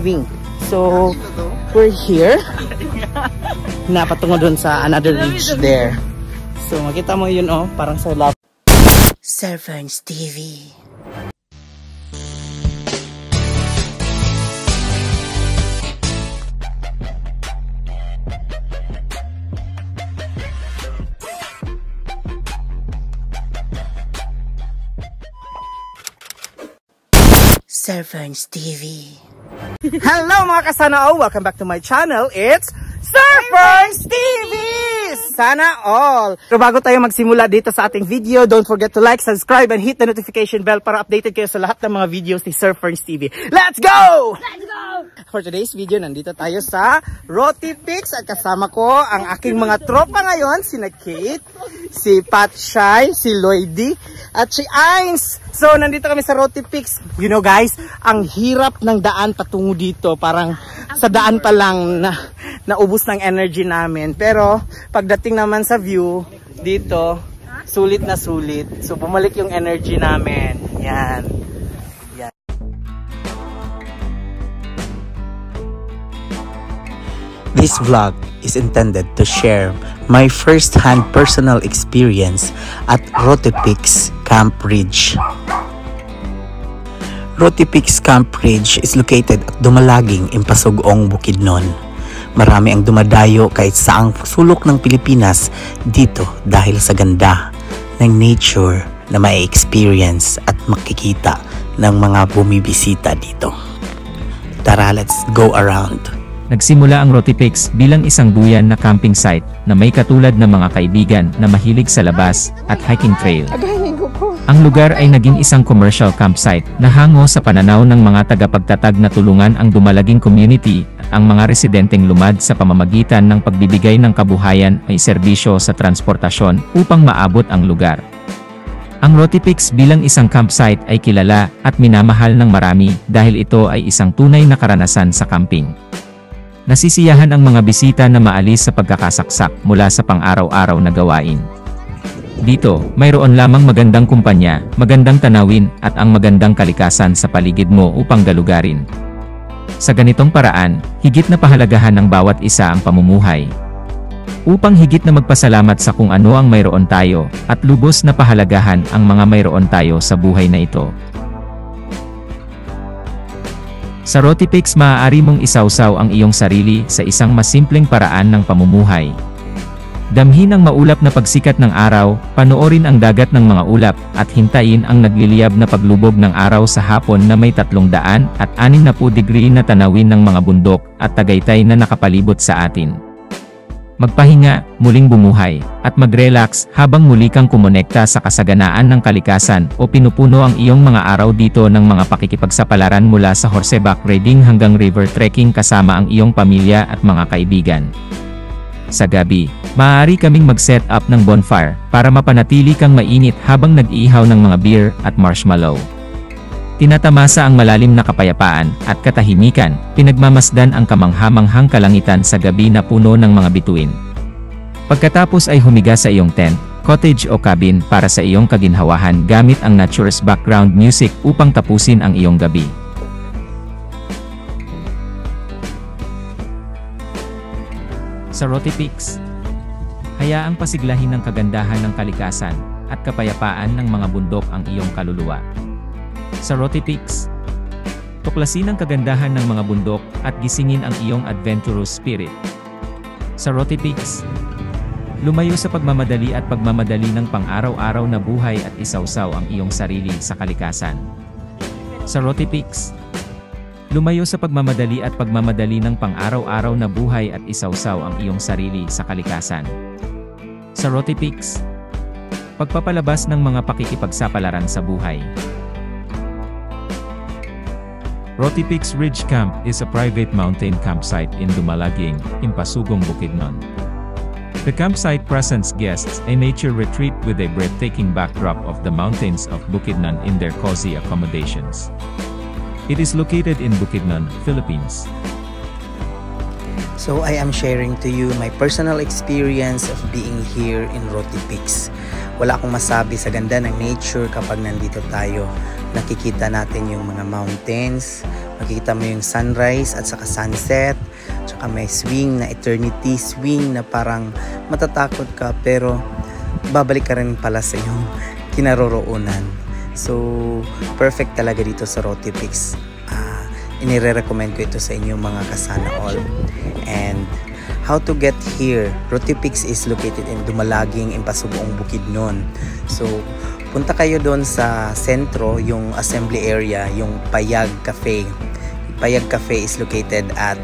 swing. So, we're here. Napatungo dun sa another ridge there. So, makita mo yun, oh, parang sa love. Sir Ferns TV. Sir Ferns TV. Hello mga kasana-all! Welcome back to my channel. It's Sir Ferns TV! Sana all! So bago tayo magsimula dito sa ating video, don't forget to like, subscribe, and hit the notification bell para updated kayo sa lahat ng mga videos ni Sir Ferns TV. Let's go! Let's go! For today's video, nandito tayo sa Rotipix at kasama ko ang aking mga tropa ngayon, sina Kate, si Patshay, si Lloydie, at si Ains. So, nandito kami sa Rotipix. You know guys, ang hirap ng daan patungo dito. Parang sa daan pa lang naubos ng energy namin. Pero, pagdating naman sa view, dito, sulit na sulit. So, bumalik yung energy namin. Yan. Yan. This vlog is intended to share my first-hand personal experience at Rotipix Camp Ridge. Rotipix Camp Ridge is located at Dumalaging, Impasugong, Bukidnon. Marami ang dumadayo kahit saang sulok ng Pilipinas dito dahil sa ganda ng nature na mai-experience at makikita ng mga bumibisita dito. Tara, let's go around. Nagsimula ang Rotipix bilang isang duyan na camping site na may katulad ng mga kaibigan na mahilig sa labas at hiking trail. Ang lugar ay naging isang commercial campsite na hango sa pananaw ng mga tagapagtatag na tulungan ang Dumalaging community at ang mga residenteng lumad sa pamamagitan ng pagbibigay ng kabuhayan ay serbisyo sa transportasyon upang maabot ang lugar. Ang Rotipix bilang isang campsite ay kilala at minamahal ng marami dahil ito ay isang tunay na karanasan sa camping. Nasisiyahan ang mga bisita na maalis sa pagkakasaksak mula sa pang-araw-araw na gawain. Dito, mayroon lamang magandang kumpanya, magandang tanawin, at ang magandang kalikasan sa paligid mo upang galugarin. Sa ganitong paraan, higit na pahalagahan ng bawat isa ang pamumuhay. Upang higit na magpasalamat sa kung ano ang mayroon tayo, at lubos na pahalagahan ang mga mayroon tayo sa buhay na ito. Sa Rotipix maaari mong isawsaw ang iyong sarili sa isang mas simpleng paraan ng pamumuhay. Damhin ang maulap na pagsikat ng araw, panoorin ang dagat ng mga ulap, at hintayin ang nagliliyab na paglubog ng araw sa hapon na may 360 degree na tanawin ng mga bundok at Tagaytay na nakapalibot sa atin. Magpahinga, muling bumuhay, at mag-relax habang muli kang kumonekta sa kasaganaan ng kalikasan o pinupuno ang iyong mga araw dito ng mga pakikipagsapalaran mula sa horseback riding hanggang river trekking kasama ang iyong pamilya at mga kaibigan. Sa gabi, maaari kaming mag-set up ng bonfire para mapanatili kang mainit habang nag-iihaw ng mga beer at marshmallow. Tinatamasa ang malalim na kapayapaan at katahimikan, pinagmamasdan ang kamangha-manghang kalangitan sa gabi na puno ng mga bituin. Pagkatapos ay humiga sa iyong tent, cottage o cabin para sa iyong kaginhawahan gamit ang nature's background music upang tapusin ang iyong gabi. Sa Rotipix, hayaang pasiglahin ng kagandahan ng kalikasan at kapayapaan ng mga bundok ang iyong kaluluwa. Sa Rotipix, tuklasin ang kagandahan ng mga bundok at gisingin ang iyong adventurous spirit. Sa Rotipix, lumayo sa pagmamadali at pagmamadali ng pang-araw-araw na buhay at isawsaw ang iyong sarili sa kalikasan. Sa Rotipix, lumayo sa pagmamadali at pagmamadali ng pang-araw-araw na buhay at isawsaw ang iyong sarili sa kalikasan. Sa Rotipix, pagpapalabas ng mga pakikipagsapalaran sa buhay. Rotipix Ridge Camp is a private mountain campsite in Dumalaging, Impasugong, Bukidnon. The campsite presents guests a nature retreat with a breathtaking backdrop of the mountains of Bukidnon in their cozy accommodations. It is located in Bukidnon, Philippines. So I am sharing to you my personal experience of being here in Rotipix. Wala akong masabi sa ganda ng nature kapag nandito tayo. Nakikita natin yung mga mountains, Makikita mo yung sunrise at saka sunset. Tsaka may swing na eternity swing na parang matatakot ka pero babalik ka rin pala sa iyong kinaroroonan. So, perfect talaga dito sa Rotipix. Inire-recommend ko ito sa inyo mga kasana all. And how to get here? Rotipix is located in Dumalaging, Impasugong, Bukidnon. So, punta kayo doon sa sentro, yung assembly area, yung Payag Cafe. Payag Cafe is located at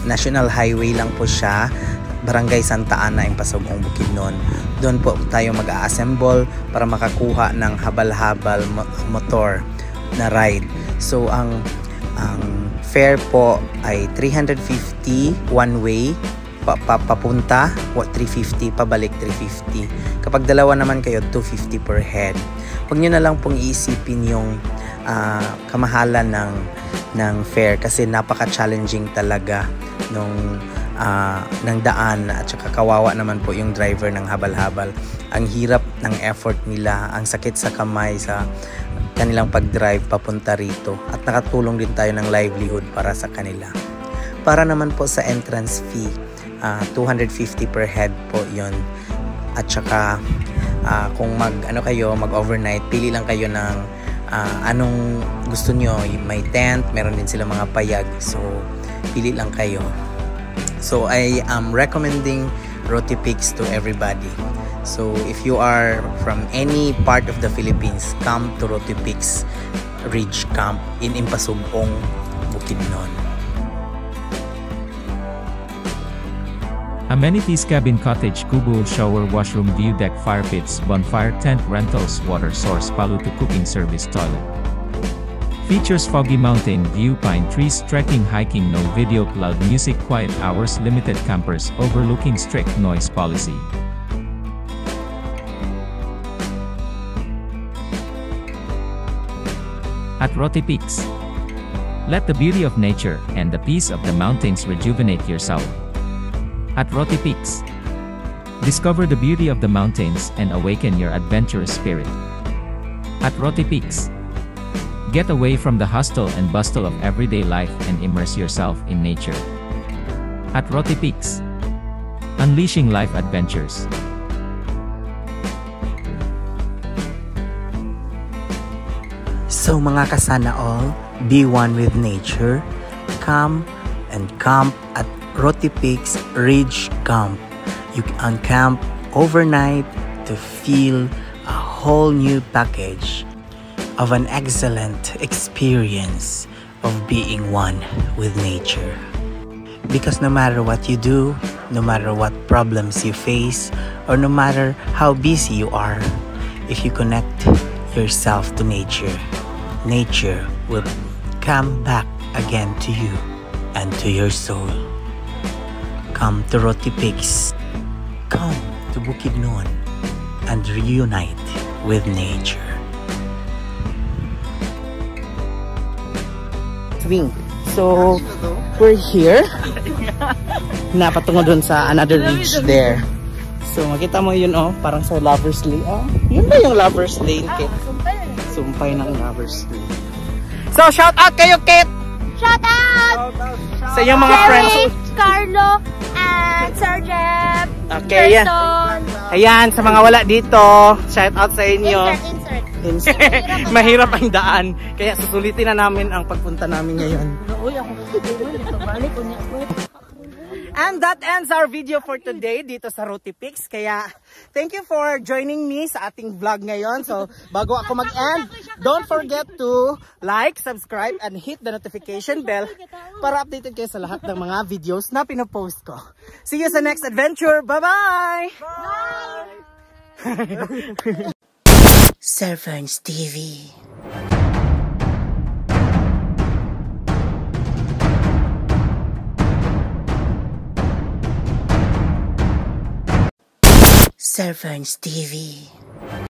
National Highway lang po siya, Barangay Santa Ana, Impasugong, Bukidnon. Doon po tayo mag-a-assemble para makakuha ng habal-habal motor na ride. So, ang fare po ay 350 one way papunta, 350 pabalik, 350. Kapag dalawa naman kayo, 250 per head. Huwag nyo na lang pong iisipin yung kamahalan ng fare kasi napaka-challenging talaga ng daan at saka kawawa naman po yung driver ng habal-habal. Ang hirap ng effort nila, ang sakit sa kamay sa kanilang pag-drive papunta rito at nakatulong din tayo ng livelihood para sa kanila. Para naman po sa entrance fee, 250 per head po yon. At saka kung mag-overnight, pili lang kayo ng anong gusto nyo. May tent, meron din sila mga payag, so pili lang kayo. So I am recommending Rotipix to everybody. So if you are from any part of the Philippines, come to Rotipix Ridge Camp in Impasugong, Bukidnon. Amenities: cabin, cottage, kubo, shower, washroom, view deck, fire pits, bonfire, tent rentals, water source, paluto, cooking service, toilet. Features: foggy mountain view, pine trees, trekking, hiking, no video, loud music, quiet hours, limited campers, overlooking strict noise policy. At Rotipix, let the beauty of nature and the peace of the mountains rejuvenate your soul. At Rotipix, discover the beauty of the mountains and awaken your adventurous spirit. At Rotipix, get away from the hustle and bustle of everyday life and immerse yourself in nature. At Rotipix, unleashing life adventures. So mga kasana all, be one with nature. Come and camp at Rotipix Ridge Camp. You can camp overnight to feel a whole new package of an excellent experience of being one with nature. Because no matter what you do, no matter what problems you face, or no matter how busy you are, if you connect yourself to nature, nature will come back again to you and to your soul. Come to Rotipix, come to Bukidnon, and reunite with nature. Swing. So, we're here. Napatungo dun sa another ridge there. So, makita mo yun, parang sa Lover's Lane. Yun ba yung Lover's Lane, Kit? Sumpay ng Lover's Lane. So, shout out kayo, Kit! Shout out! Sa iyong mga friends. Carlo, and Sir Jeff. Okay, yan. Ayan, sa mga wala dito, shout out sa inyo. Insert. Mahirap ang daan, kaya susulitin na namin ang pagpunta namin ngayon. And that ends our video for today dito sa Rotipix. Kaya thank you for joining me sa ating vlog ngayon. So bago ako mag-end, don't forget to like, subscribe, and hit the notification bell para updated kayo sa lahat ng mga videos na pinopost ko. See you sa next adventure. Bye-bye! Bye! Sir Ferns TV. Sir Ferns TV.